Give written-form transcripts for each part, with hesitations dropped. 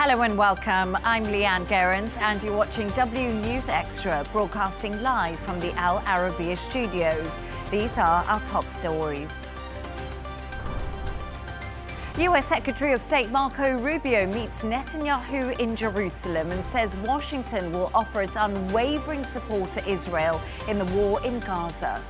Hello and welcome. I'm Leigh-Ann Gerrans and you're watching W News Extra, broadcasting live from the Al Arabiya studios. These are our top stories. US Secretary of State Marco Rubio meets Netanyahu in Jerusalem and says Washington will offer its unwavering support to Israel in the war in Gaza.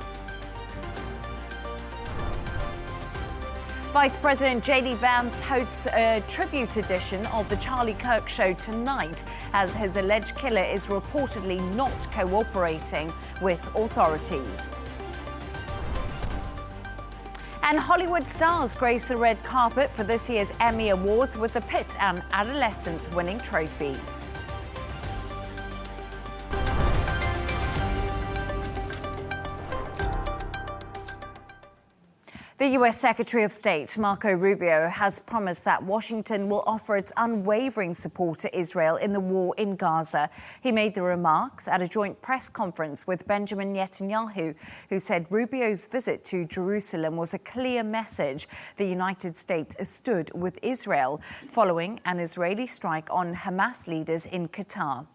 Vice President J.D. Vance hosts a tribute edition of the Charlie Kirk show tonight as his alleged killer is reportedly not cooperating with authorities. And Hollywood stars grace the red carpet for this year's Emmy Awards with the Pit and Adolescents winning trophies. The US Secretary of State, Marco Rubio, has promised that Washington will offer its unwavering support to Israel in the war in Gaza. He made the remarks at a joint press conference with Benjamin Netanyahu, who said Rubio's visit to Jerusalem was a clear message the United States stood with Israel following an Israeli strike on Hamas leaders in Qatar.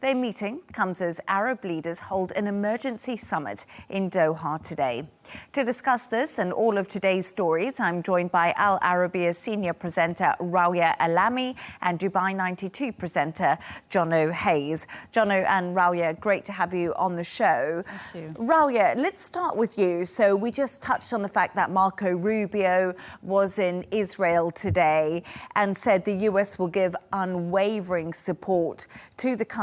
Their meeting comes as Arab leaders hold an emergency summit in Doha today. To discuss this and all of today's stories, I'm joined by Al Arabiya senior presenter Rawia Alami and Dubai 92 presenter Jono Hayes. Jono and Rawia, great to have you on the show. Thank you. Rawia, let's start with you. So we just touched on the fact that Marco Rubio was in Israel today and said the US will give unwavering support to the country.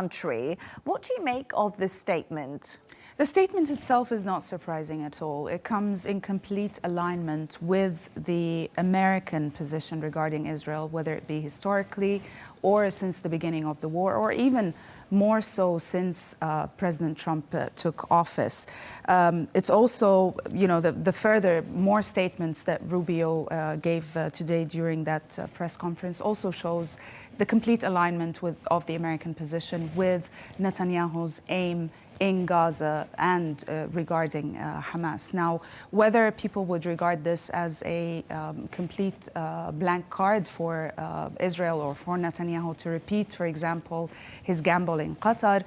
What do you make of this statement? The statement itself is not surprising at all. It comes in complete alignment with the American position regarding Israel, whether it be historically or since the beginning of the war, or even more so since President Trump took office. It's also, the further more statements that Rubio gave today during that press conference also shows the complete alignment of the American position with Netanyahu's aim in Gaza and regarding Hamas. Now, whether people would regard this as a complete blank card for Israel or for Netanyahu to repeat, for example, his gamble in Qatar,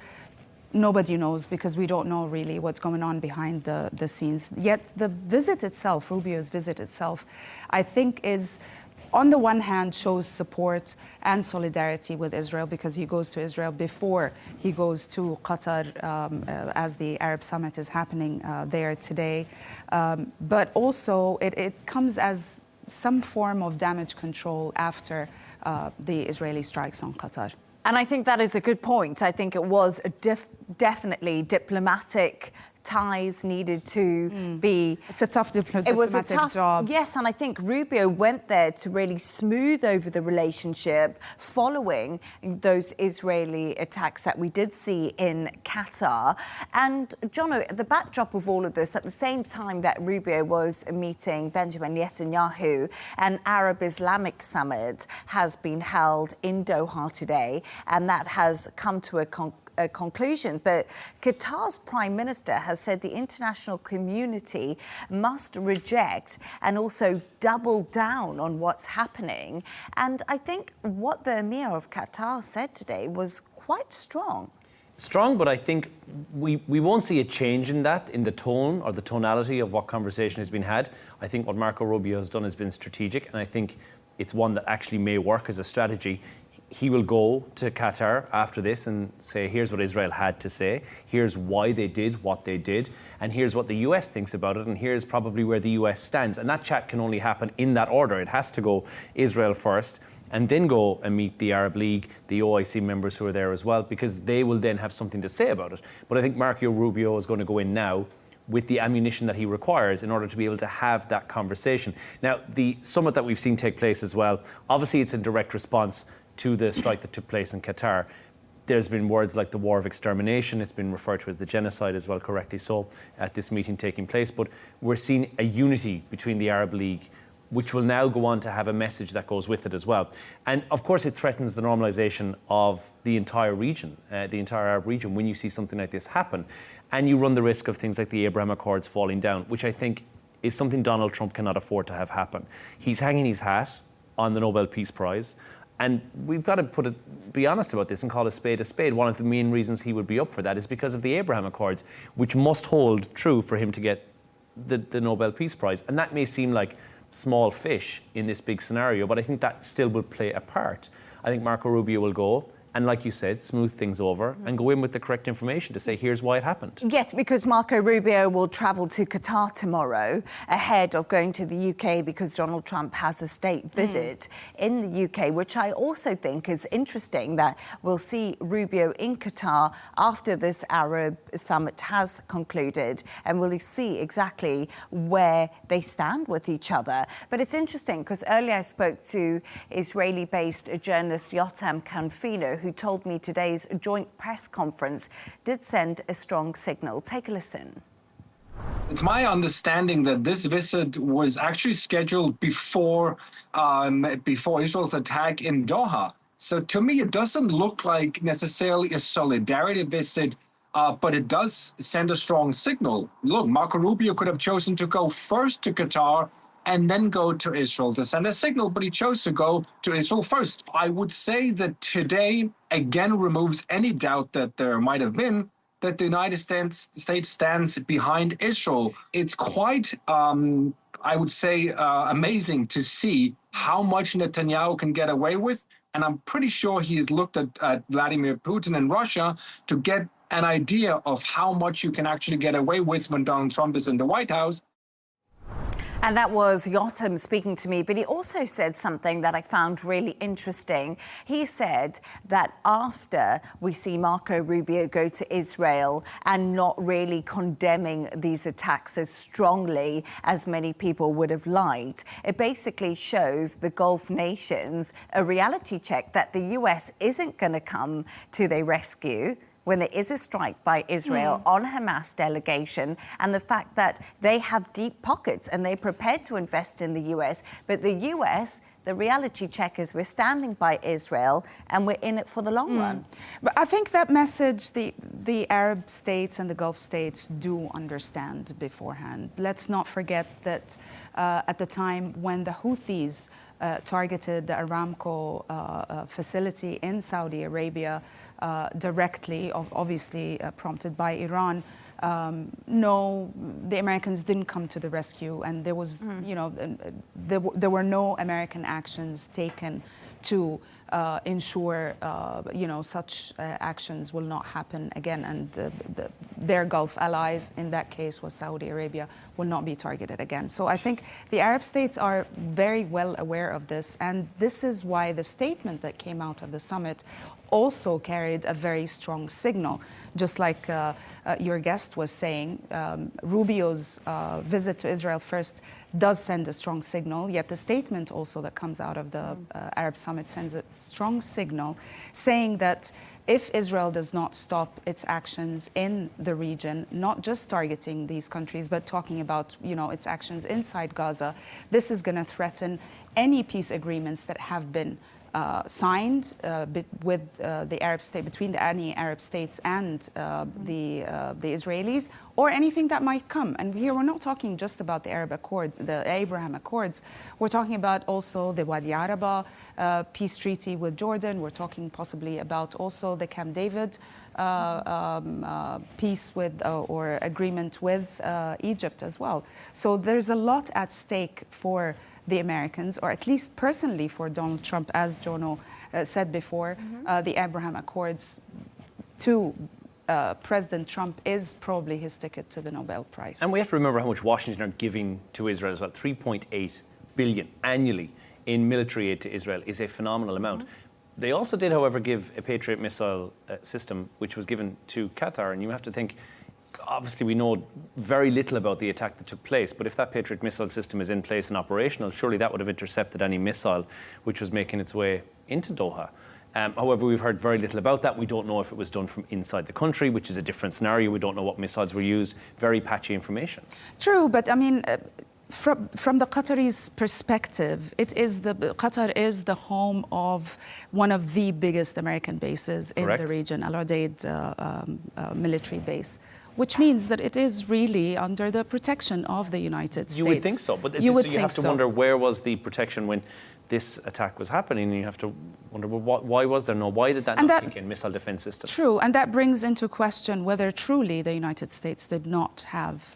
nobody knows, because we don't know really what's going on behind the scenes. Yet the visit itself, Rubio's visit itself, I think is, on the one hand, shows support and solidarity with Israel, because he goes to Israel before he goes to Qatar as the Arab Summit is happening there today. But also it comes as some form of damage control after the Israeli strikes on Qatar. And I think that is a good point. I think it was definitely diplomatic ties needed to be... It's a tough diplomatic job. Yes, and I think Rubio went there to really smooth over the relationship following those Israeli attacks that we did see in Qatar. And, Jono, the backdrop of all of this, at the same time that Rubio was meeting Benjamin Netanyahu, an Arab-Islamic summit has been held in Doha today, and that has come to a conclusion. But Qatar's Prime Minister has said the international community must reject and also double down on what's happening. And I think what the Emir of Qatar said today was quite strong. Strong, but I think we won't see a change in that, in the tone or the tonality of what conversation has been had. I think what Marco Rubio has done has been strategic, and I think it's one that actually may work as a strategy. He will go to Qatar after this and say, here's what Israel had to say, here's why they did what they did, and here's what the US thinks about it, and here's probably where the US stands. And that chat can only happen in that order. It has to go Israel first, and then go and meet the Arab League, the OIC members who are there as well, because they will then have something to say about it. But I think Marco Rubio is going to go in now with the ammunition that he requires in order to be able to have that conversation. Now, the summit that we've seen take place as well, obviously it's in direct response to the strike that took place in Qatar. There's been words like the war of extermination. It's been referred to as the genocide as well, correctly so, at this meeting taking place. But we're seeing a unity between the Arab League, which will now go on to have a message that goes with it as well. And of course, it threatens the normalization of the entire region, the entire Arab region, when you see something like this happen. And you run the risk of things like the Abraham Accords falling down, which I think is something Donald Trump cannot afford to have happen. He's hanging his hat on the Nobel Peace Prize. And we've got to be honest about this and call a spade a spade. One of the main reasons he would be up for that is because of the Abraham Accords, which must hold true for him to get the Nobel Peace Prize. And that may seem like small fish in this big scenario, but I think that still will play a part. I think Marco Rubio will go and, like you said, smooth things over and go in with the correct information to say, here's why it happened. Yes, because Marco Rubio will travel to Qatar tomorrow ahead of going to the UK because Donald Trump has a state visit in the UK, which I also think is interesting that we'll see Rubio in Qatar after this Arab summit has concluded, and we'll see exactly where they stand with each other. But it's interesting because earlier I spoke to Israeli-based journalist Yotam Kanfino, who told me today's joint press conference did send a strong signal. Take a listen. It's my understanding that this visit was actually scheduled before Israel's attack in Doha. So to me, it doesn't look like necessarily a solidarity visit, but it does send a strong signal. Look, Marco Rubio could have chosen to go first to Qatar and then go to Israel to send a signal, but he chose to go to Israel first. I would say that today, again, removes any doubt that there might have been that the United States stands behind Israel. It's quite, I would say, amazing to see how much Netanyahu can get away with. And I'm pretty sure he has looked at Vladimir Putin and Russia to get an idea of how much you can actually get away with when Donald Trump is in the White House. And that was Yotam speaking to me, but he also said something that I found really interesting. He said that after we see Marco Rubio go to Israel and not really condemning these attacks as strongly as many people would have liked, it basically shows the Gulf nations a reality check that the US isn't going to come to their rescue when there is a strike by Israel on Hamas delegation, and the fact that they have deep pockets and they're prepared to invest in the US. But the US, the reality check is we're standing by Israel and we're in it for the long run. But I think that message the Arab states and the Gulf states do understand beforehand. Let's not forget that at the time when the Houthis targeted the Aramco facility in Saudi Arabia, directly, obviously prompted by Iran. No, the Americans didn't come to the rescue, and there was, there were no American actions taken to ensure, such actions will not happen again, and their Gulf allies, in that case was Saudi Arabia, will not be targeted again. So I think the Arab states are very well aware of this, and this is why the statement that came out of the summit also carried a very strong signal. Just like your guest was saying, Rubio's visit to Israel first does send a strong signal, yet the statement also that comes out of the Arab summit sends a strong signal saying that if Israel does not stop its actions in the region, not just targeting these countries, but talking about, its actions inside Gaza, this is going to threaten any peace agreements that have been signed with the Arab state, between any Arab states and the Israelis, or anything that might come. And here we're not talking just about the Arab Accords, the Abraham Accords. We're talking about also the Wadi Araba peace treaty with Jordan. We're talking possibly about also the Camp David peace with or agreement with Egypt as well. So there's a lot at stake for the Americans, or at least personally for Donald Trump, as Jono said before. The Abraham Accords to President Trump is probably his ticket to the Nobel Prize. And we have to remember how much Washington are giving to Israel as well. 3.8 billion annually in military aid to Israel is a phenomenal amount. They also did, however, give a Patriot missile system, which was given to Qatar, and you have to think, obviously, we know very little about the attack that took place, but if that Patriot missile system is in place and operational, surely that would have intercepted any missile which was making its way into Doha. However, we've heard very little about that. We don't know if it was done from inside the country, which is a different scenario. We don't know what missiles were used. Very patchy information. True, but I mean, from the Qataris' perspective, Qatar is the home of one of the biggest American bases in the region, Al Udeid military base, which means that it is really under the protection of the United States. You would think so, but you have to wonder, where was the protection when this attack was happening, and you have to wonder, well, why was there no? Why did that not kick in? Missile defense system. True, and that brings into question whether truly the United States did not have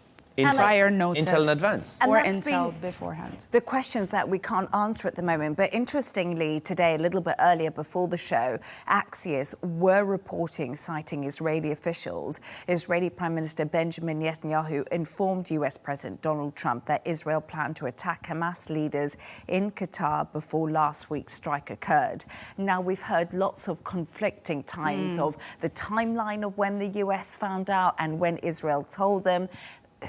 prior notice. Intel in advance. Or intel beforehand. The questions that we can't answer at the moment. But interestingly, today, a little bit earlier before the show, Axios were reporting, citing Israeli officials, Israeli Prime Minister Benjamin Netanyahu informed US President Donald Trump that Israel planned to attack Hamas leaders in Qatar before last week's strike occurred. Now, we've heard lots of conflicting times of the timeline of when the US found out and when Israel told them.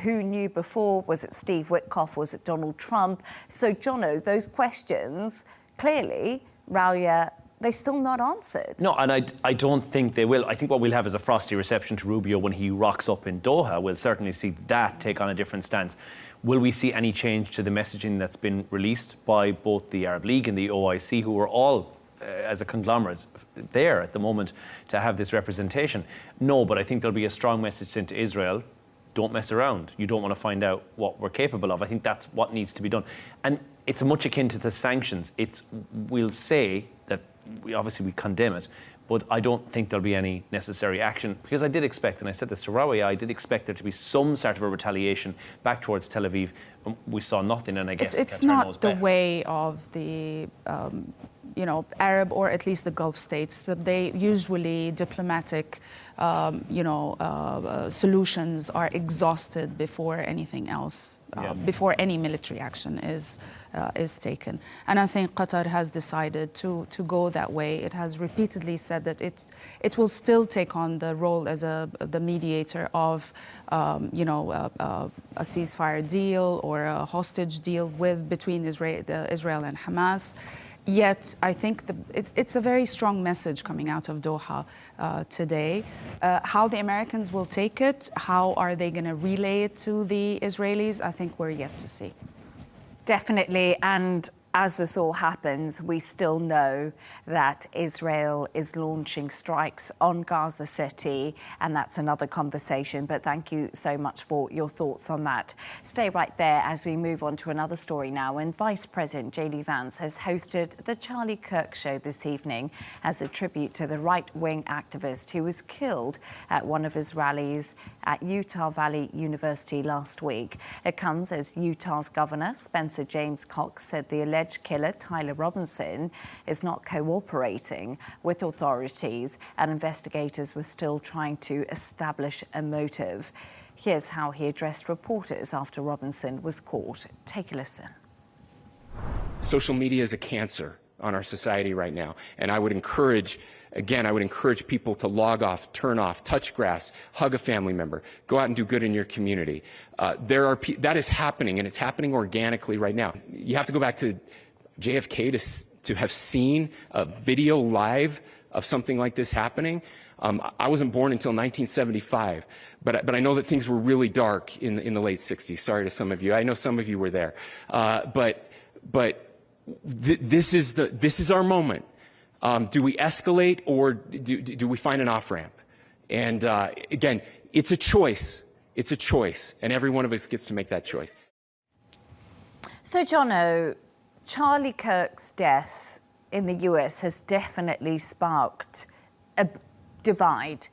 Who knew before? Was it Steve Witkoff? Was it Donald Trump? So, Jono, those questions, clearly, Rawia, they're still not answered. No, and I don't think they will. I think what we'll have is a frosty reception to Rubio when he rocks up in Doha. We'll certainly see that take on a different stance. Will we see any change to the messaging that's been released by both the Arab League and the OIC, who are all as a conglomerate there at the moment to have this representation? No, but I think there'll be a strong message sent to Israel. Don't mess around. You don't want to find out what we're capable of. I think that's what needs to be done. And it's much akin to the sanctions. We'll say that we condemn it, but I don't think there'll be any necessary action, because I did expect, and I said this to Rawia, I did expect there to be some sort of a retaliation back towards Tel Aviv. We saw nothing, and I guess it's not the way of the Arab, or at least the Gulf states, that they usually diplomatic, solutions are exhausted before anything else, before any military action is taken. And I think Qatar has decided to go that way. It has repeatedly said that it will still take on the role as the mediator of, a ceasefire deal or a hostage deal between Israel and Hamas. Yet, I think it's a very strong message coming out of Doha today. How the Americans will take it, how are they going to relay it to the Israelis, I think we're yet to see. Definitely, and as this all happens, we still know that Israel is launching strikes on Gaza City, and that's another conversation. But thank you so much for your thoughts on that. Stay right there as we move on to another story now. And Vice President J.D. Vance has hosted the Charlie Kirk show this evening as a tribute to the right-wing activist who was killed at one of his rallies at Utah Valley University last week. It comes as Utah's governor, Spencer James Cox, said the alleged killer, Tyler Robinson, is not cooperating with authorities, and investigators were still trying to establish a motive. Here's how he addressed reporters after Robinson was caught. Take a listen. Social media is a cancer on our society right now, and I would encourage people to log off, turn off, touch grass, hug a family member, go out and do good in your community. That is happening, and it's happening organically right now. You have to go back to JFK to have seen a video live of something like this happening. I wasn't born until 1975, but I know that things were really dark in the late 60s. Sorry to some of you. I know some of you were there. This is our moment. Do we escalate, or do we find an off-ramp? And again, it's a choice. It's a choice, and every one of us gets to make that choice. So, Jono, Charlie Kirk's death in the US has definitely sparked a divide.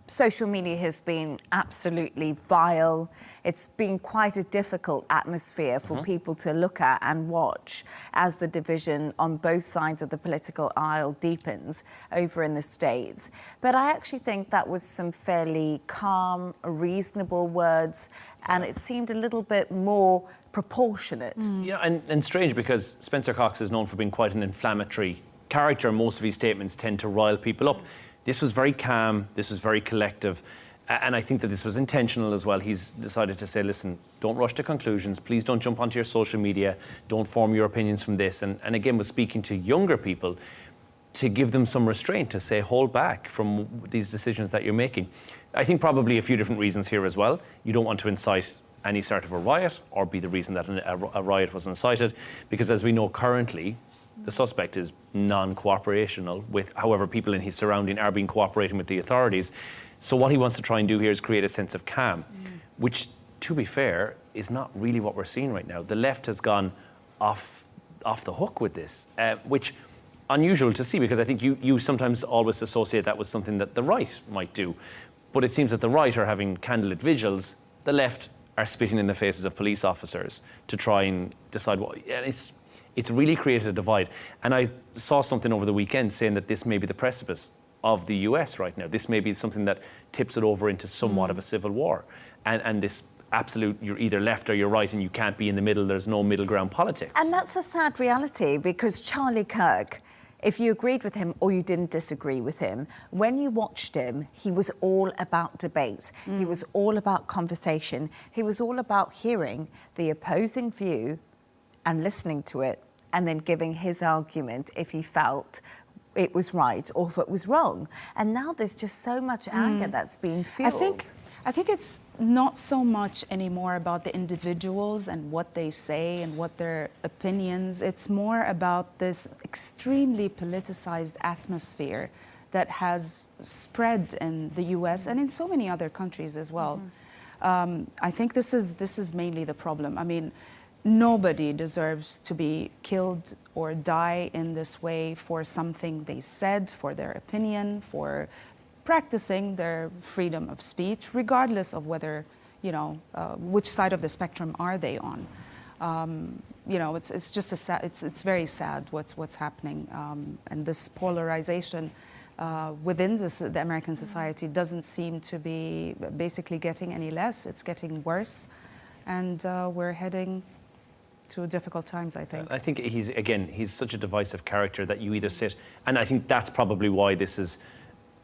Social media has been absolutely vile. It's been quite a difficult atmosphere for people to look at and watch as the division on both sides of the political aisle deepens over in the States. But I actually think that was some fairly calm, reasonable words, and it seemed a little bit more proportionate. And strange, because Spencer Cox is known for being quite an inflammatory character. Most of his statements tend to rile people up. This was very calm, this was very collective, and I think that this was intentional as well. He's decided to say, listen, don't rush to conclusions, please don't jump onto your social media, don't form your opinions from this, and again was speaking to younger people to give them some restraint, to say, hold back from these decisions that you're making. I think probably a few different reasons here as well. You don't want to incite any sort of a riot or be the reason that a riot was incited, because as we know currently, the suspect is non-cooperational with, however, people in his surrounding are being cooperating with the authorities. So what he wants to try and do here is create a sense of calm, which, to be fair, is not really what we're seeing right now. The left has gone off off the hook with this, which unusual to see, because I think you sometimes always associate that with something that the right might do. But it seems that the right are having candlelit vigils, the left are spitting in the faces of police officers to try and decide what. It's really created a divide. And I saw something over the weekend saying that this may be the precipice of the US right now. This may be something that tips it over into somewhat of a civil war. And this absolute, you're either left or you're right, and you can't be in the middle. There's no middle ground politics. And that's a sad reality, because Charlie Kirk, if you agreed with him or you didn't disagree with him, when you watched him, he was all about debate. He was all about conversation. He was all about hearing the opposing view and listening to it, and then giving his argument if he felt it was right or if it was wrong. And now there's just so much anger that's being fueled. I think it's not so much anymore about the individuals and what they say and what their opinions. It's more about this extremely politicized atmosphere that has spread in the US and in so many other countries as well. I think this is mainly the problem. I mean, nobody deserves to be killed or die in this way for something they said, for their opinion, for practicing their freedom of speech, regardless of whether, which side of the spectrum are they on. It's just it's very sad what's happening, and this polarization within the American society doesn't seem to be basically getting any less. It's getting worse, and we're heading to difficult times, I think. I think he's such a divisive character that you either sit, and I think that's probably why this is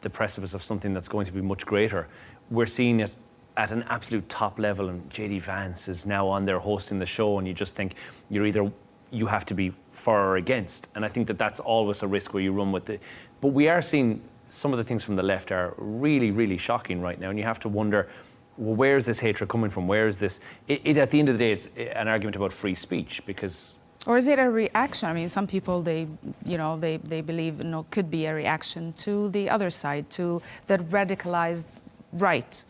the precipice of something that's going to be much greater. We're seeing it at an absolute top level, and J.D. Vance is now on there hosting the show, and you just think you have to be for or against. And I think that's always a risk where you run with it. But we are seeing some of the things from the left are really, really shocking right now, and you have to wonder, well, where's this hatred coming from? Where is this? It at the end of the day, it's an argument about free speech, because... Or is it a reaction? I mean, some people, they believe, could be a reaction to the other side, to the radicalized right.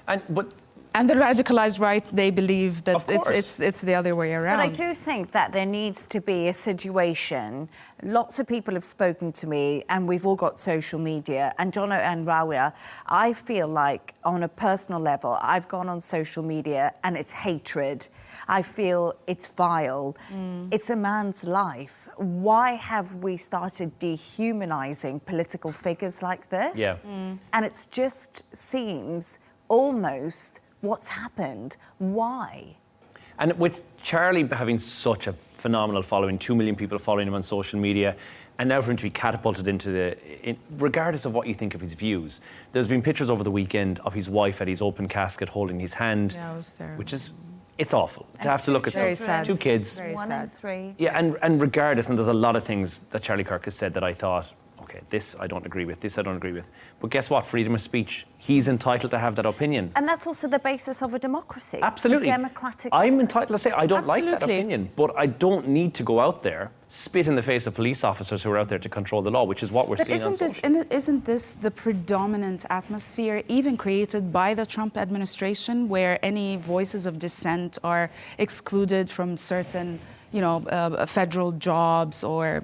And the radicalized right, they believe that it's the other way around. But I do think that there needs to be a situation. Lots of people have spoken to me, and we've all got social media. And Jono and Rawia, I feel like on a personal level, I've gone on social media and it's hatred. I feel it's vile. It's a man's life. Why have we started dehumanizing political figures like this? Yeah. And it just seems almost what's happened. Why? And with Charlie having such a phenomenal following, 2 million people following him on social media, and now for him to be catapulted into regardless of what you think of his views, there's been pictures over the weekend of his wife at his open casket holding his hand, which is, it's awful to have to look at two kids. Very One sad. and three. Yeah, and regardless, and there's a lot of things that Charlie Kirk has said that I thought, okay, this I don't agree with, this I don't agree with. But guess what? Freedom of speech. He's entitled to have that opinion. And that's also the basis of a democracy. Absolutely. A democratic... I'm entitled to say I don't like that opinion, but I don't need to go out there, spit in the face of police officers who are out there to control the law, which is what we're seeing on social. Isn't this the predominant atmosphere, even created by the Trump administration, where any voices of dissent are excluded from certain, federal jobs, or...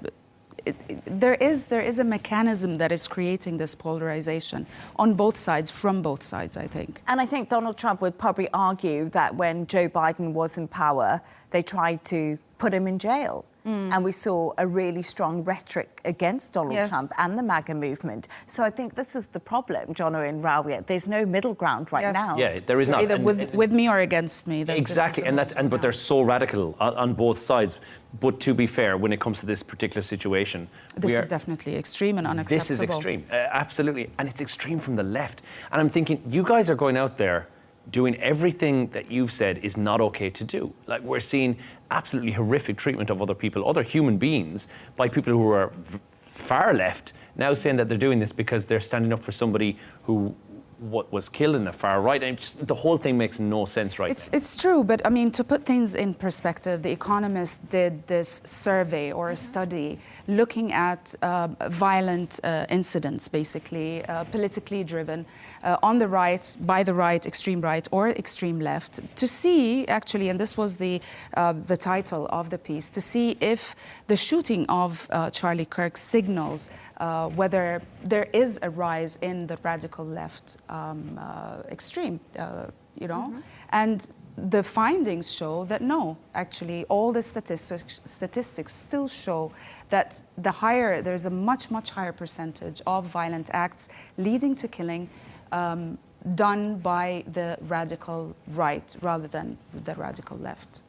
There is a mechanism that is creating this polarization on both sides, from both sides, I think. And I think Donald Trump would probably argue that when Joe Biden was in power, they tried to put him in jail. And we saw a really strong rhetoric against Donald Trump and the MAGA movement. So I think this is the problem, Jono and Rawia. There's no middle ground right now. Yeah, there is not. Either with me or against me. Exactly, but they're so radical on both sides. But to be fair, when it comes to this particular situation... This is definitely extreme and unacceptable. This is extreme, absolutely. And it's extreme from the left. And I'm thinking, you guys are going out there doing everything that you've said is not okay to do. Like, we're seeing absolutely horrific treatment of other people, other human beings, by people who are far left, now saying that they're doing this because they're standing up for somebody who what was killed in the far right. And the whole thing makes no sense right now. It's true, but I mean, to put things in perspective, The Economist did this survey or a study looking at violent incidents, basically politically driven, on the right, by the right, extreme right or extreme left, to see actually, and this was the title of the piece, to see if the shooting of Charlie Kirk signals whether there is a rise in the radical left extreme, and the findings show that no, actually, all the statistics still show that there's a much higher percentage of violent acts leading to killing done by the radical right rather than the radical left.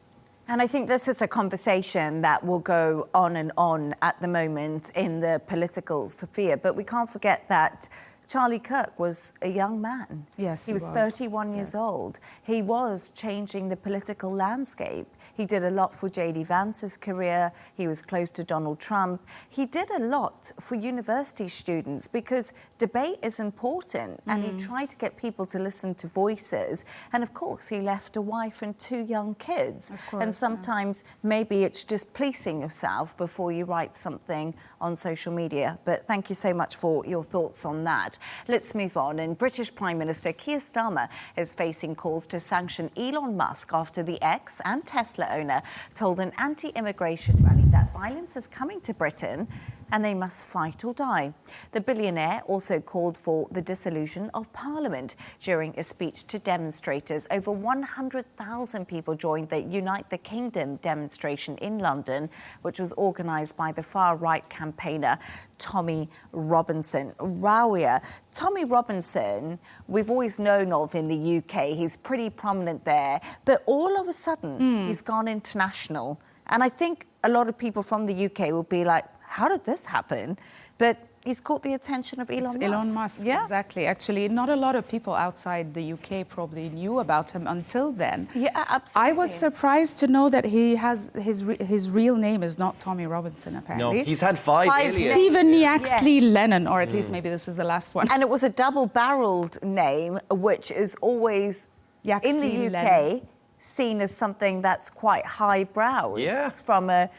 And I think this is a conversation that will go on and on at the moment in the political sphere. But we can't forget that Charlie Kirk was a young man. Yes, he was 31 years old. He was changing the political landscape. He did a lot for J.D. Vance's career. He was close to Donald Trump. He did a lot for university students because debate is important, and he tried to get people to listen to voices. And of course, he left a wife and 2 young kids. Of course, and sometimes maybe it's just policing yourself before you write something on social media. But thank you so much for your thoughts on that. Let's move on. And British Prime Minister Keir Starmer is facing calls to sanction Elon Musk after the X and Tesla owner told an anti-immigration rally that violence is coming to Britain and they must fight or die. The billionaire also called for the dissolution of Parliament during a speech to demonstrators. Over 100,000 people joined the Unite the Kingdom demonstration in London, which was organised by the far-right campaigner Tommy Robinson. Rawia, Tommy Robinson, we've always known of in the UK. He's pretty prominent there. But all of a sudden, he's gone international. And I think a lot of people from the UK will be like, how did this happen? But he's caught the attention of Elon Musk. Elon Musk, yeah. Exactly. Actually, not a lot of people outside the UK probably knew about him until then. Yeah, absolutely. I was surprised to know that he has his real name is not Tommy Robinson, apparently. No, he's had 5 aliases. Stephen Yaxley Lennon, or at least maybe this is the last one. And it was a double-barreled name, which is always, Yaxley in the UK, Lennon. seen as something that's quite highbrow. Yeah. It's from a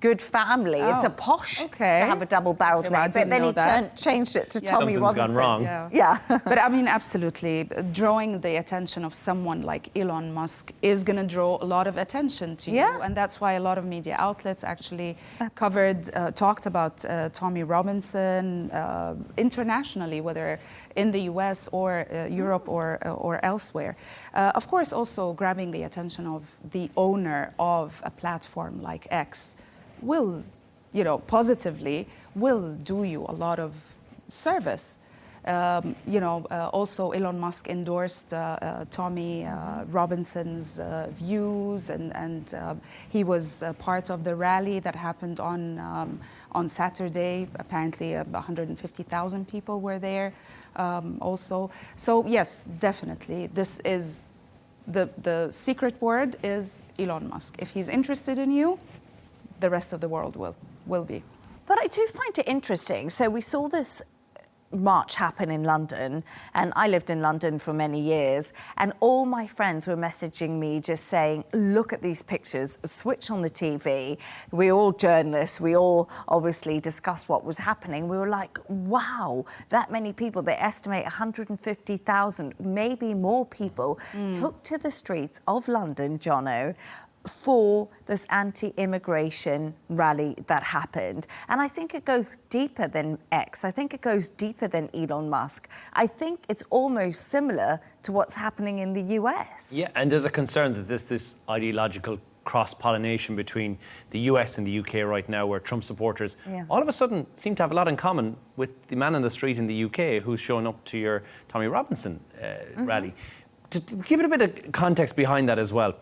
good family. It's a posh to have a double-barreled Okay, well, I name. But didn't then know he changed it to Tommy Something's Robinson. gone wrong. Yeah. But I mean, absolutely, drawing the attention of someone like Elon Musk is going to draw a lot of attention to you. And that's why a lot of media outlets actually talked about Tommy Robinson internationally, whether in the US or Europe or elsewhere. Of course, also grabbing the attention of the owner of a platform like X will, positively will do you a lot of service. Also Elon Musk endorsed Tommy Robinson's views, and he was part of the rally that happened on Saturday. Apparently 150,000 people were there also. So yes, definitely, this is the secret word is Elon Musk. If he's interested in you, the rest of the world will be. But I do find it interesting. So we saw this march happen in London, and I lived in London for many years, and all my friends were messaging me just saying, look at these pictures, switch on the TV. We're all journalists, we all obviously discussed what was happening. We were like, wow, that many people. They estimate 150,000, maybe more people took to the streets of London, Jono, for this anti-immigration rally that happened. And I think it goes deeper than X. I think it goes deeper than Elon Musk. I think it's almost similar to what's happening in the US. Yeah, and there's a concern that this ideological cross-pollination between the US and the UK right now, where Trump supporters all of a sudden seem to have a lot in common with the man on the street in the UK who's shown up to your Tommy Robinson rally. To give it a bit of context behind that as well,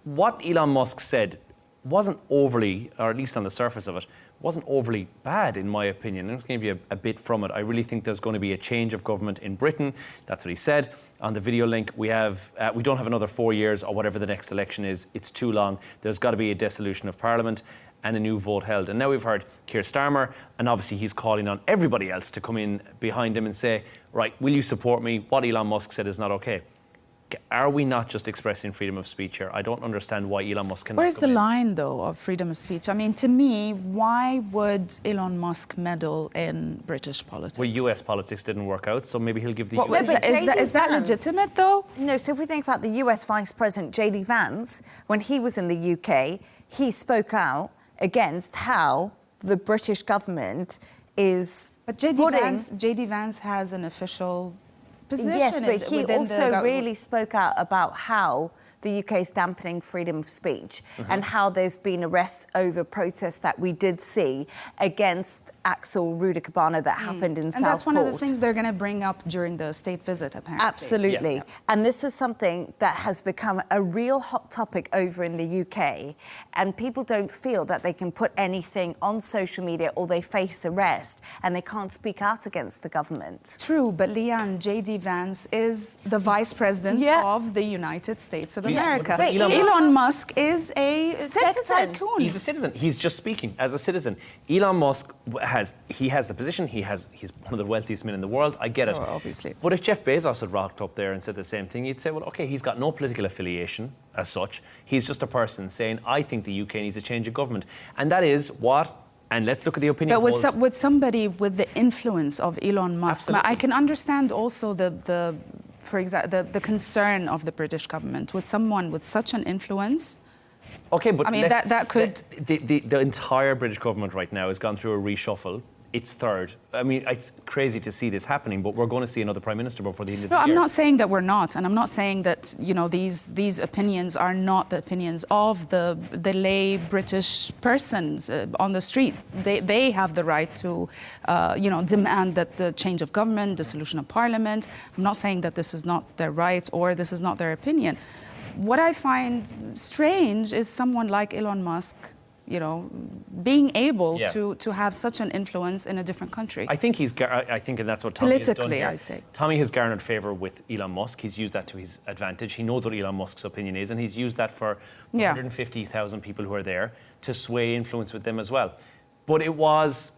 what Elon Musk said wasn't overly, or at least on the surface of it, wasn't overly bad, in my opinion. I'm just going to give you a bit from it. I really think there's going to be a change of government in Britain. That's what he said. On the video link, we don't have another 4 years or whatever the next election is. It's too long. There's got to be a dissolution of Parliament. and a new vote held. And now we've heard Keir Starmer, and obviously he's calling on everybody else to come in behind him and say, right, will you support me? What Elon Musk said is not okay. Are we not just expressing freedom of speech here? I don't understand why Elon Musk cannot. Where's the line, though, of freedom of speech? I mean, to me, why would Elon Musk meddle in British politics? Well, US politics didn't work out, so maybe he'll give the What, US... is that legitimate, though? No, so if we think about the US Vice President J.D. Vance, when he was in the UK, he spoke out against how the British government is But J.D. Vance has an official position. Yes, but he within also really spoke out about how the UK is dampening freedom of speech and how there's been arrests over protests that we did see against Axel Rudikabana that happened in Southport. And that's one of the things they're going to bring up during the state visit, apparently. Absolutely. Yeah. And this is something that has become a real hot topic over in the UK, and people don't feel that they can put anything on social media or they face arrest and they can't speak out against the government. True, but Leigh-Ann, J.D. Vance is the vice president of the United States of America. But Elon Musk is a tech tycoon. He's a citizen. He's just speaking as a citizen. Elon Musk has the position. He's one of the wealthiest men in the world. I get it. Oh, obviously. But if Jeff Bezos had rocked up there and said the same thing, you'd say, well, okay, he's got no political affiliation as such. He's just a person saying, I think the UK needs a change of government. And that is what... And let's look at the opinion polls. But with somebody with the influence of Elon Musk, Absolutely. I can understand also for example, the concern of the British government with someone with such an influence. Okay, but I mean, that could... The entire British government right now has gone through a reshuffle. It's third. I mean, it's crazy to see this happening, but we're going to see another Prime Minister before the end of the year. No, I'm not saying that we're not, and I'm not saying that, you know, these opinions are not the opinions of the lay British persons on the street. They have the right to, demand that the change of government, dissolution of parliament. I'm not saying that this is not their right or this is not their opinion. What I find strange is someone like Elon Musk, being able to have such an influence in a different country. I think and that's what Tommy has done politically, here. I say. Tommy has garnered favour with Elon Musk. He's used that to his advantage. He knows what Elon Musk's opinion is, and he's used that for 150,000 people who are there to sway influence with them as well. But it was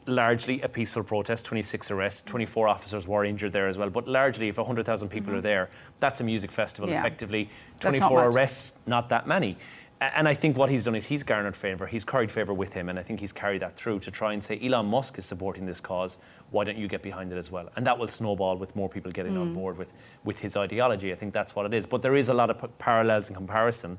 largely a peaceful protest, 26 arrests, 24 officers were injured there as well. But largely, if 100,000 people are there, that's a music festival, effectively. 24 arrests, not that many. And I think what he's done is he's garnered favour, he's carried favour with him, and I think he's carried that through to try and say, Elon Musk is supporting this cause, why don't you get behind it as well? And that will snowball with more people getting on board with his ideology. I think that's what it is. But there is a lot of parallels and comparison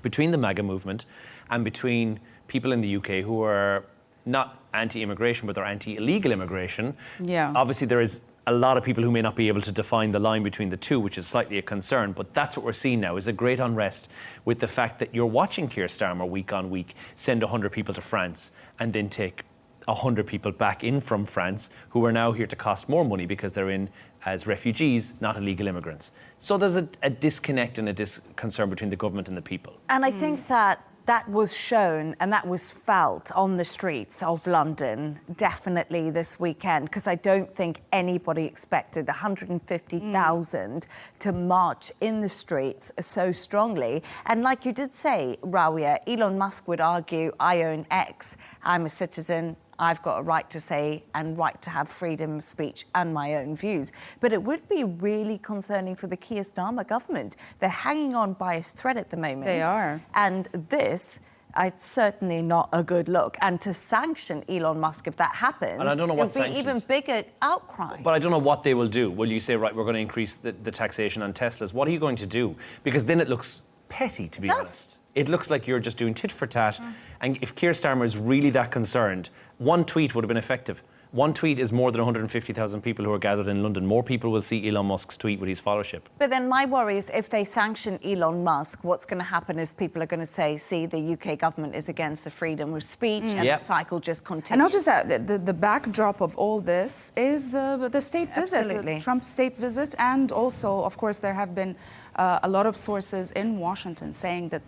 between the MAGA movement and between people in the UK who are not anti-immigration, but they're anti-illegal immigration. Yeah. Obviously, there is a lot of people who may not be able to define the line between the two, which is slightly a concern. But that's what we're seeing now, is a great unrest with the fact that you're watching Keir Starmer week on week send 100 people to France and then take 100 people back in from France who are now here to cost more money because they're in as refugees, not illegal immigrants. So there's a disconnect and a concern between the government and the people. And I think that was shown and that was felt on the streets of London definitely this weekend, because I don't think anybody expected 150,000 to march in the streets so strongly. And like you did say, Rawia, Elon Musk would argue, I own X, I'm a citizen, I've got a right to say and right to have freedom of speech and my own views. But it would be really concerning for the Keir Starmer government. They're hanging on by a thread at the moment. They are. And this, it's certainly not a good look. And to sanction Elon Musk, if that happens, and I don't know what it'll be even bigger outcry. But I don't know what they will do. Will you say, right, we're going to increase the taxation on Teslas? What are you going to do? Because then it looks petty, to be honest. It looks like you're just doing tit for tat. And if Keir Starmer is really that concerned, one tweet would have been effective. One tweet is more than 150,000 people who are gathered in London. More people will see Elon Musk's tweet with his followership. But then my worry is if they sanction Elon Musk, what's going to happen is people are going to say, see, the UK government is against the freedom of speech, and the cycle just continues. And not just that, the backdrop of all this is the state visit, the Trump state visit. And also, of course, there have been a lot of sources in Washington saying that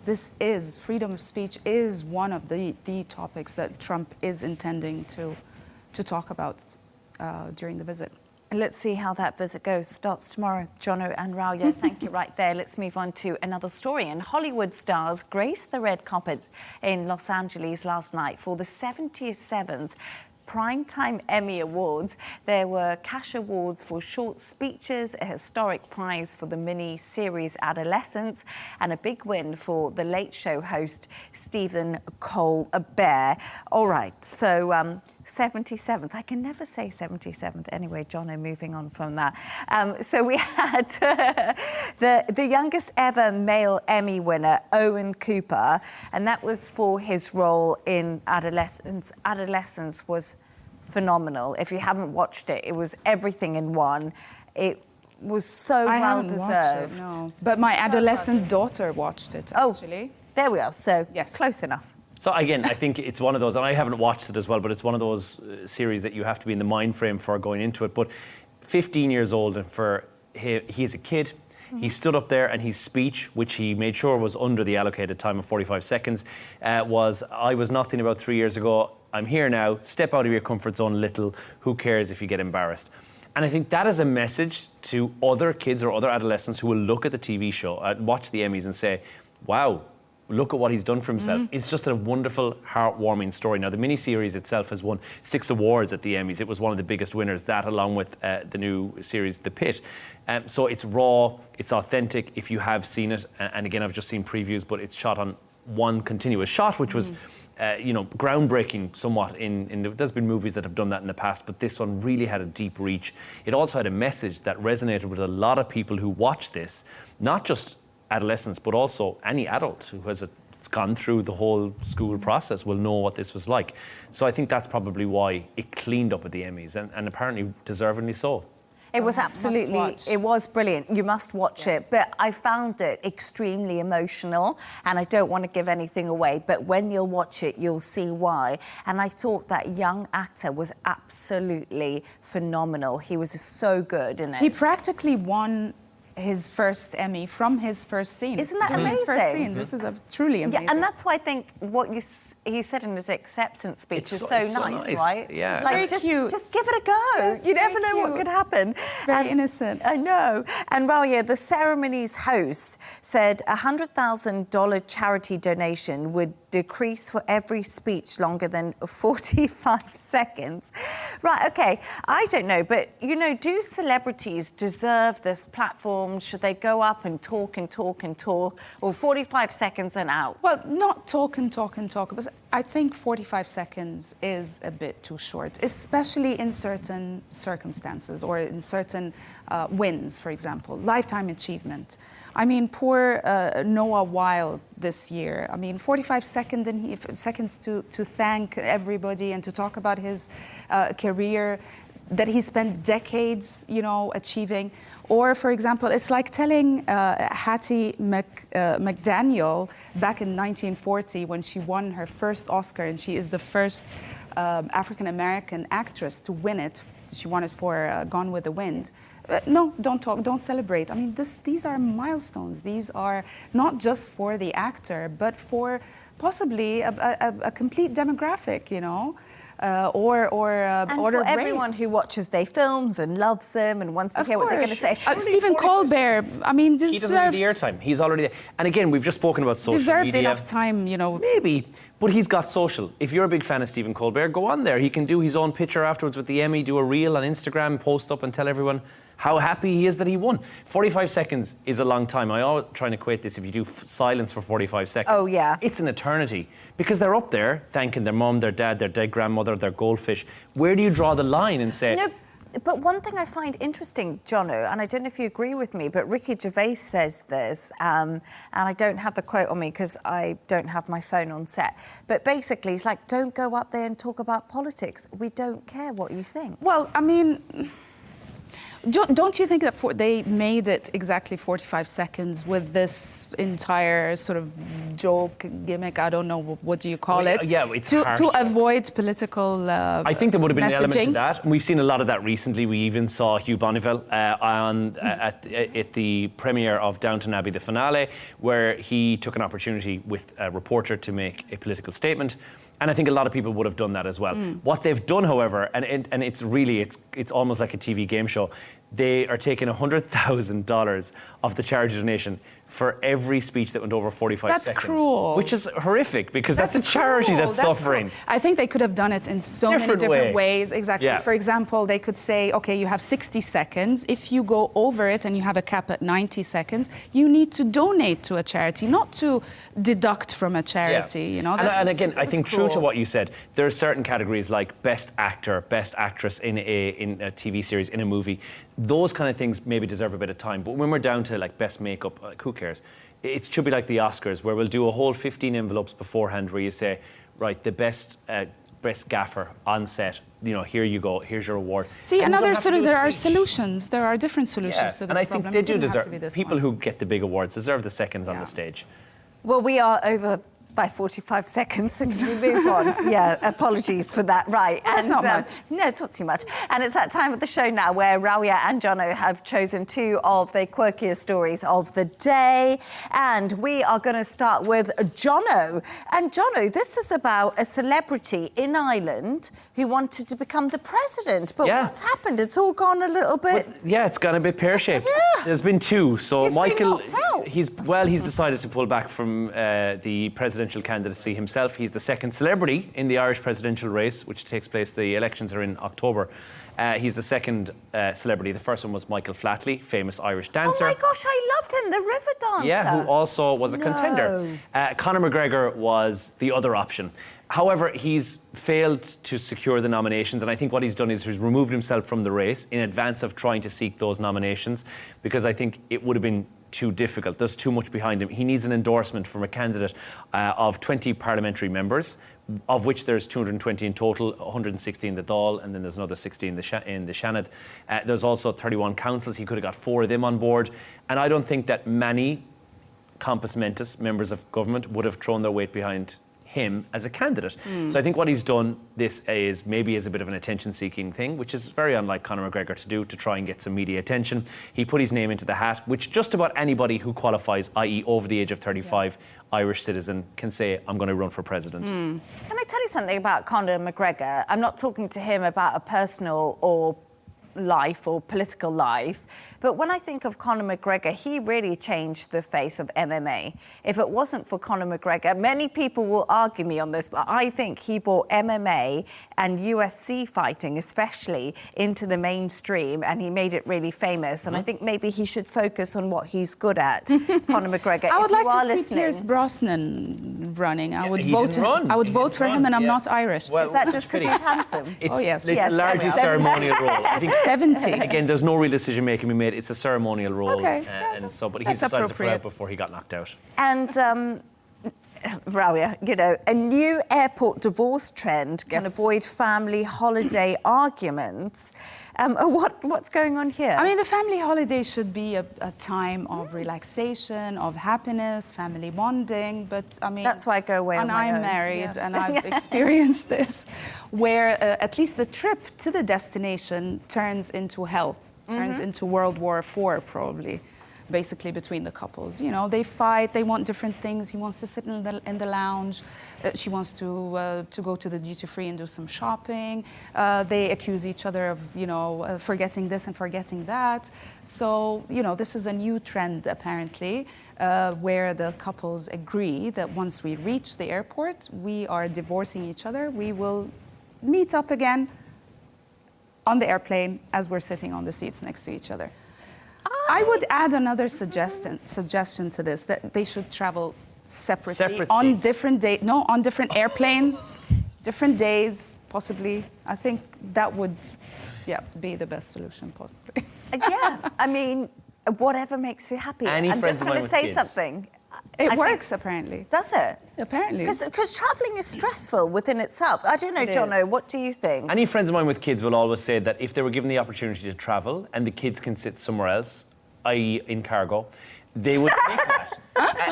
freedom of speech is one of the topics that Trump is intending to talk about during the visit. Let's see how that visit goes. Starts tomorrow. Jono and Rawia, thank you right there. Let's move on to another story. And Hollywood stars graced the red carpet in Los Angeles last night for the 77th Primetime Emmy Awards. There were cash awards for short speeches, a historic prize for the mini-series Adolescents, and a big win for the Late Show host Stephen Colbert. All right, so 77th. I can never say 77th. Anyway, Jono, moving on from that. So we had the youngest ever male Emmy winner, Owen Cooper, and that was for his role in Adolescents. Adolescents was phenomenal. If you haven't watched it, it was everything in one. It was so well deserved. No. But my adolescent daughter watched it, actually. There we are. So yes, close enough. So again, I think it's one of those, and I haven't watched it as well, but it's one of those series that you have to be in the mind frame for going into it. But 15 years old, and he's a kid. He stood up there and his speech, which he made sure was under the allocated time of 45 seconds, was, I was nothing about 3 years ago. I'm here now. Step out of your comfort zone a little. Who cares if you get embarrassed? And I think that is a message to other kids or other adolescents who will look at the TV show and watch the Emmys and say, wow, look at what he's done for himself. It's just a wonderful, heartwarming story. Now, the miniseries itself has won 6 awards at the Emmys. It was one of the biggest winners, that along with the new series, The Pit. So it's raw, it's authentic, if you have seen it. And again, I've just seen previews, but it's shot on one continuous shot, which was groundbreaking somewhat. There's been movies that have done that in the past, but this one really had a deep reach. It also had a message that resonated with a lot of people who watch this, not just adolescents, but also any adult who has gone through the whole school process will know what this was like. So I think that's probably why it cleaned up at the Emmys, and apparently deservedly so. It was absolutely, it was brilliant. You must watch it. But I found it extremely emotional, and I don't want to give anything away, but when you'll watch it, you'll see why. And I thought that young actor was absolutely phenomenal. He was so good in it. He practically won his first Emmy from his first scene. Isn't that amazing? His first scene. This is truly amazing. Yeah, and that's why I think what he said in his acceptance speech is so nice, right? Yeah. It's like, very cute. Just give it a go. Yes, you never know cute. what could happen. Very innocent. I know. And Rawia, the ceremony's host, said a $100,000 charity donation would decrease for every speech longer than 45 seconds. Right, okay, I don't know, but, do celebrities deserve this platform? Should they go up and talk and talk and talk, or 45 seconds and out? Well, not talk and talk and talk, but I think 45 seconds is a bit too short, especially in certain circumstances or in certain wins, for example, lifetime achievement. I mean, poor Noah Wild this year. I mean, 45 seconds to thank everybody and to talk about his career that he spent decades, achieving. Or, for example, it's like telling Hattie McDaniel back in 1940 when she won her first Oscar, and she is the first African-American actress to win it. She won it for Gone with the Wind. No, don't talk, don't celebrate. I mean, these are milestones. These are not just for the actor, but for possibly a complete demographic, or for everyone who watches their films and loves them and wants to hear what they're going to say. Stephen Colbert, I mean, deserved... He doesn't have the airtime. He's already there. And again, we've just spoken about social deserved media. Enough time, Maybe, but he's got social. If you're a big fan of Stephen Colbert, go on there. He can do his own picture afterwards with the Emmy, do a reel on Instagram, post up and tell everyone how happy he is that he won. 45 seconds is a long time. I always try and equate this, if you do silence for 45 seconds. Oh, yeah. It's an eternity. Because they're up there thanking their mum, their dad, their dead grandmother, their goldfish. Where do you draw the line and say... No, but one thing I find interesting, Jono, and I don't know if you agree with me, but Ricky Gervais says this, and I don't have the quote on me because I don't have my phone on set, but basically it's like, don't go up there and talk about politics. We don't care what you think. Well, I mean... Don't you think that they made it exactly 45 seconds with this entire sort of joke, gimmick, I don't know, what do you call it? Yeah, it's to avoid political I think there would have been an element to that. And we've seen a lot of that recently. We even saw Hugh Bonneville at the premiere of Downton Abbey, the finale, where he took an opportunity with a reporter to make a political statement. And I think a lot of people would have done that as well. What they've done, however, and it's really, it's almost like a TV game show, they are taking $100,000 of the charity donation for every speech that went over 45 That's seconds. cruel. Which is horrific, because that's a charity cruel. that's That's suffering. cruel. I think they could have done it in so many Different different way. ways. Exactly. Yeah. For example, they could say, okay, you have 60 seconds. If you go over it and you have a cap at 90 seconds, you need to donate to a charity, not to deduct from a charity. You know. And again, I think true to cruel. what you said, there are certain categories like best actor, best actress in a TV series, in a movie. Those kind of things maybe deserve a bit of time. But when we're down to like best makeup, like, who cares? It should be like the Oscars, where we'll do a whole 15 envelopes beforehand, where you say, right, the best gaffer on set, you know, here you go, here's your award. See, And you don't another have to do a there are speech. solutions. There are different solutions to this and I problem. think they It do didn't have deserve, to be this people one. who get the big awards deserve the seconds on the stage. Well, we are over by 45 seconds, so can we move on? Yeah, apologies for that. Right. That's not much. No, it's not too much. And it's that time of the show now where Rawia and Jono have chosen two of the quirkiest stories of the day. And we are going to start with Jono. And Jono, this is about a celebrity in Ireland who wanted to become the president. But Yeah. what's happened? It's all gone a little bit... Yeah, it's gone a bit pear-shaped. Yeah. There's been two. So He's been Michael, knocked out. he's decided to pull back from the presidential candidacy himself. He's the second celebrity in the Irish presidential race, which takes place, the elections are in October. He's the second celebrity. The first one was Michael Flatley, famous Irish dancer. Oh my gosh, I loved him, the river dancer. Yeah, who also was a contender. Conor McGregor was the other option. However, he's failed to secure the nominations, and I think what he's done is he's removed himself from the race in advance of trying to seek those nominations, because I think it would have been too difficult. There's too much behind him. He needs an endorsement from a candidate of 20 parliamentary members, of which there's 220 in total, 160 in the Dáil, and then there's another 60 in the Seanad. There's also 31 councils. He could have got 4 of them on board. And I don't think that many compos mentis members of government would have thrown their weight behind him as a candidate. So I think what he's done, this is maybe as a bit of an attention-seeking thing, which is very unlike Conor McGregor to do, to try and get some media attention. He put his name into the hat, which just about anybody who qualifies, i.e. over the age of 35, Irish citizen, can say, I'm going to run for president. Can I tell you something about Conor McGregor? I'm not talking to him about a personal or life or political life, but when I think of Conor McGregor, he really changed the face of MMA. If it wasn't for Conor McGregor, many people will argue me on this, but I think he brought MMA and UFC fighting especially into the mainstream, and he made it really famous. And I think maybe he should focus on what he's good at. Conor McGregor, I would if you like are to see listening, Pierce Brosnan running. I would he vote. didn't run. I would He vote didn't for him, run, and I'm yeah. not Irish. Well, is that just because he's handsome? It's, Oh, yes. It's Yes, largely there we are. ceremonial role. I think 70. Again, there's no real decision making to be made. It's a ceremonial role, Okay. and so. But he's That's decided to pull appropriate. out before he got knocked out. And Rawia, you know, a new airport divorce trend can Yes. avoid family holiday arguments. What's going on here? I mean, the family holiday should be a time of relaxation, of happiness, family bonding. But I mean, That's why I go away on and my I'm own. married, Yeah. and I've experienced this, where at least the trip to the destination turns into hell, turns into World War IV, probably. Basically, between the couples, you know, they fight. They want different things. He wants to sit in the lounge. She wants to go to the duty free and do some shopping. They accuse each other of, you know, forgetting this and forgetting that. So, you know, this is a new trend apparently, where the couples agree that once we reach the airport, we are divorcing each other. We will meet up again on the airplane as we're sitting on the seats next to each other. I would add another suggestion to this, that they should travel separately Separate on seats. different on different airplanes, different days, possibly. I think that would, be the best solution possibly. Yeah, I mean, whatever makes you happy. Any I'm friends just of going mine to with say kids? something. It I works think, apparently. does it? Apparently. Because travelling is stressful within itself. I don't know, It Jono, is. what do you think? Any friends of mine with kids will always say that if they were given the opportunity to travel and the kids can sit somewhere else, i.e. in cargo, they would take that.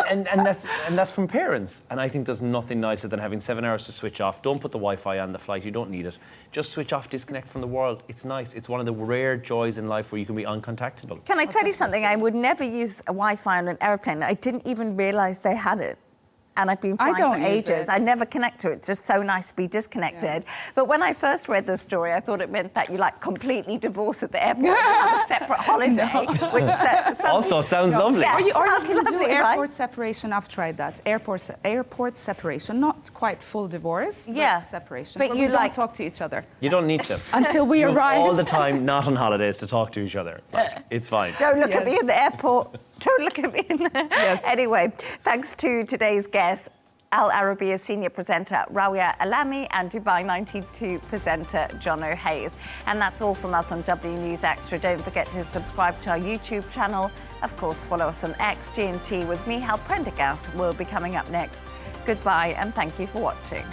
and that's from parents. And I think there's nothing nicer than having 7 hours to switch off. Don't put the Wi-Fi on the flight. You don't need it. Just switch off, disconnect from the world. It's nice. It's one of the rare joys in life where you can be uncontactable. Can I tell you something? I would never use a Wi-Fi on an airplane. I didn't even realise they had it. and I've been flying don't for use ages. it. I never connect to it. It's just so nice to be disconnected. But when I first read the story, I thought it meant that you like completely divorce at the airport and have a separate holiday, which Also sounds lovely. Yeah. Or you Sounds can do lovely, airport right? separation. I've tried that. Airport separation, not quite full divorce, Yeah. but separation. But where you we don't like- talk to each other You don't need to. until we You have arrive. all the time, not on holidays, to talk to each other. Like, it's fine. Don't look at Yes. me in the airport. Don't look at me in the... Yes. Anyway, thanks to today's guests, Al Arabiya senior presenter Rawia Alami and Dubai 92 presenter Jono Hayes. And that's all from us on W News Extra. Don't forget to subscribe to our YouTube channel. Of course, follow us on X, GNT with me, Hal Prendergast, will be coming up next. Goodbye and thank you for watching.